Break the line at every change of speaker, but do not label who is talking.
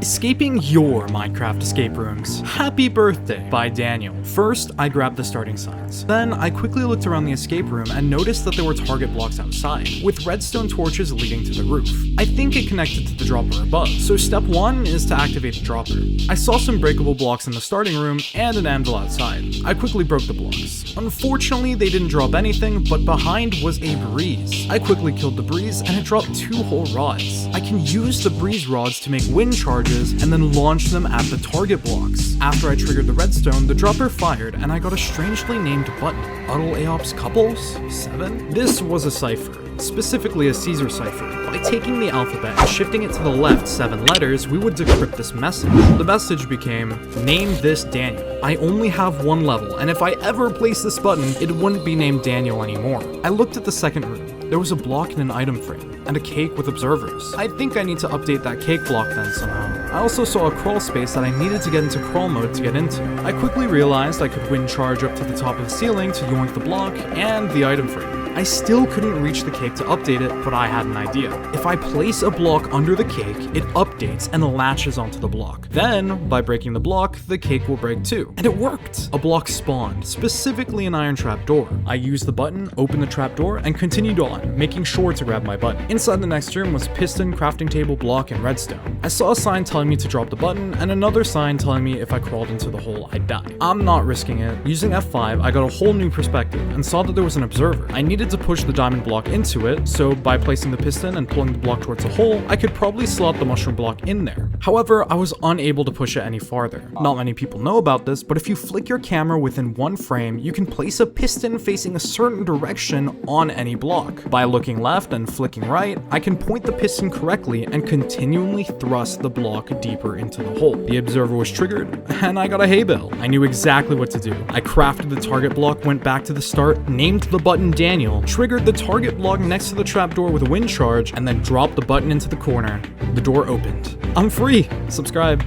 Escaping your Minecraft escape rooms. Happy birthday by Daniel. First, I grabbed the starting signs. Then, I quickly looked around the escape room and noticed that there were target blocks outside, with redstone torches leading to the roof. I think it connected to the dropper above, so step 1 is to activate the dropper. I saw some breakable blocks in the starting room and an anvil outside. I quickly broke the blocks. Unfortunately, they didn't drop anything, but behind was a breeze. I quickly killed the breeze and it dropped 2 whole rods. I can use the breeze rods to make wind charges and then launch them at the target blocks. After I triggered the redstone, the dropper fired and I got a strangely named button. Uddle Aops Couples 7? This was a cipher, specifically a Caesar cipher. By taking the alphabet and shifting it to the left 7 letters, we would decrypt this message. The message became, "Name this Daniel. I only have 1 level, and if I ever place this button, it wouldn't be named Daniel anymore." I looked at the second room. There was a block in an item frame, and a cake with observers. I think I need to update that cake block then somehow. I also saw a crawl space that I needed to get into crawl mode to get into. I quickly realized I could wind charge up to the top of the ceiling to yoink the block and the item frame. I still couldn't reach the cake to update it, but I had an idea. If I place a block under the cake, it updates and latches onto the block. Then, by breaking the block, the cake will break too. And it worked! A block spawned, specifically an iron trap door. I used the button, opened the trap door, and continued on, making sure to grab my button. Inside the next room was piston, crafting table, block, and redstone. I saw a sign telling me to drop the button, and another sign telling me if I crawled into the hole, I'd die. I'm not risking it. Using F5, I got a whole new perspective, and saw that there was an observer. I needed to push the diamond block into it, so by placing the piston and pulling the block towards the hole, I could probably slot the mushroom block in there. However, I was unable to push it any farther. Not many people know about this, but if you flick your camera within 1 frame, you can place a piston facing a certain direction on any block. By looking left and flicking right, I can point the piston correctly and continually thrust the block deeper into the hole. The observer was triggered, and I got a hay bale. I knew exactly what to do. I crafted the target block, went back to the start, named the button Daniel, triggered the target block next to the trapdoor with a wind charge, and then dropped the button into the corner. The door opened. I'm free! Subscribe.